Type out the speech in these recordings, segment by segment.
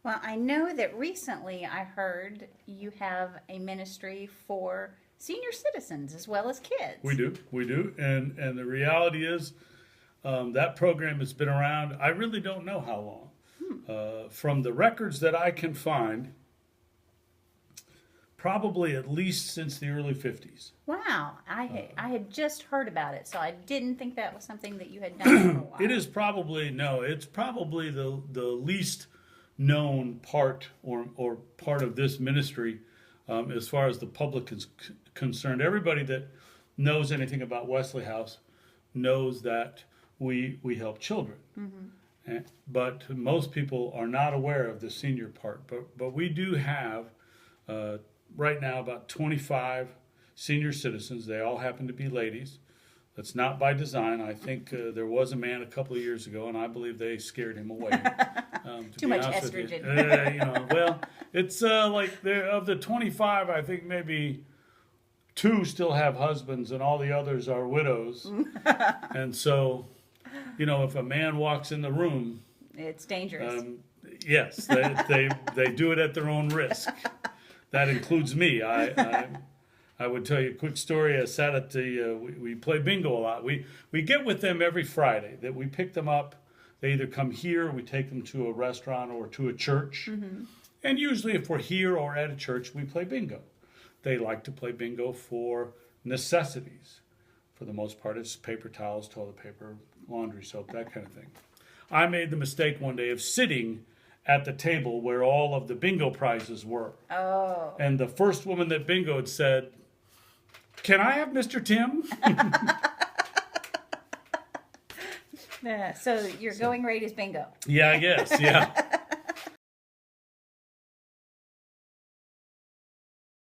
Well, I know that recently I heard you have a ministry for senior citizens as well as kids. We do, and the reality is that program has been around. I really don't know how long. From the records that I can find, probably at least since the early 50s. Wow, I had just heard about it, so I didn't think that was something that you had done for a while. It is probably no. It's probably the least known part or part of this ministry as far as the public is concerned. Everybody that knows anything about Wesley House knows that we help children. But most people are not aware of the senior part. But we do have right now about 25 senior citizens. They all happen to be ladies. That's not by design. I think there was a man a couple of years ago, and I believe they scared him away. Too much estrogen. Well, it's like of the 25, I think maybe two still have husbands, and all the others are widows. And so, if a man walks in the room, It's dangerous. yes, they do it at their own risk. That includes me. I would tell you a quick story. I sat at the we play bingo a lot. We get with them every Friday. That we pick them up. They either come here, or we take them to a restaurant or to a church. And usually, if we're here or at a church, we play bingo. They like to play bingo for necessities. For the most part, it's paper towels, toilet paper, laundry soap, that kind of thing. I made the mistake one day of sitting at the table where all of the bingo prizes were. Oh. And the first woman that bingoed said, "Can I have Mr. Tim?" Yeah, so your going rate is bingo. Yeah, I guess, yeah.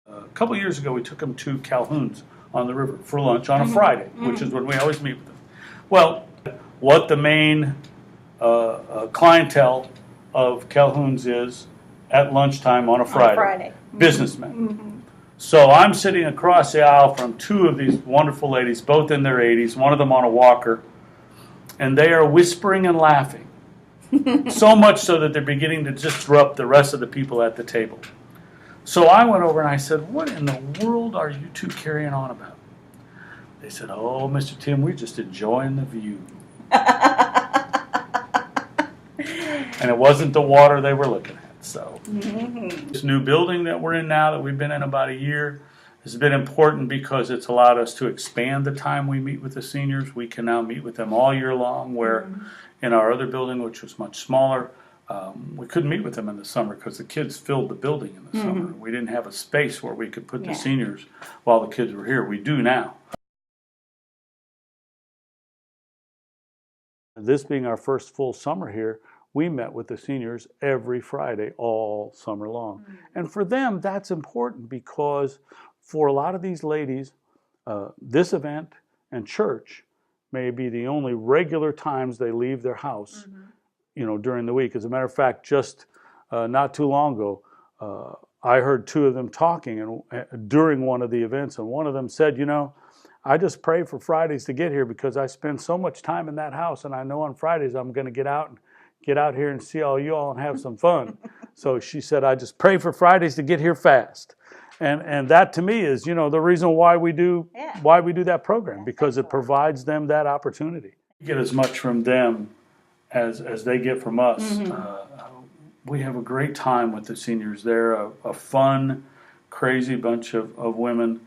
A couple of years ago, we took them to Calhoun's on the river for lunch on a Friday, which is when we always meet with them. Well, what the main clientele of Calhoun's is at lunchtime on a Friday. Businessmen. So I'm sitting across the aisle from two of these wonderful ladies, both in their 80s, one of them on a walker, and they are whispering and laughing. So much so that they're beginning to disrupt the rest of the people at the table. So I went over and I said, "What in the world are you two carrying on about?" They said, "Oh, Mr. Tim, we're just enjoying the view." And it wasn't the water they were looking at. So this new building that we're in now, that we've been in about a year, has been important because it's allowed us to expand the time we meet with the seniors. We can now meet with them all year long, where in our other building, which was much smaller, we couldn't meet with them in the summer because the kids filled the building in the summer. We didn't have a space where we could put the seniors while the kids were here. We do now. This being our first full summer here, we met with the seniors every Friday all summer long. And for them, that's important because for a lot of these ladies, this event and church may be the only regular times they leave their house, during the week. As a matter of fact, just not too long ago, I heard two of them talking during one of the events, and one of them said, "I just pray for Fridays to get here because I spend so much time in that house, and I know on Fridays I'm going to get out here and see all you all and have some fun." So she said, "I just pray for Fridays to get here fast." And that to me is, the reason why we do that program, because it provides them that opportunity. We get as much from them as they get from us. We have a great time with the seniors. They're a fun, crazy bunch of women.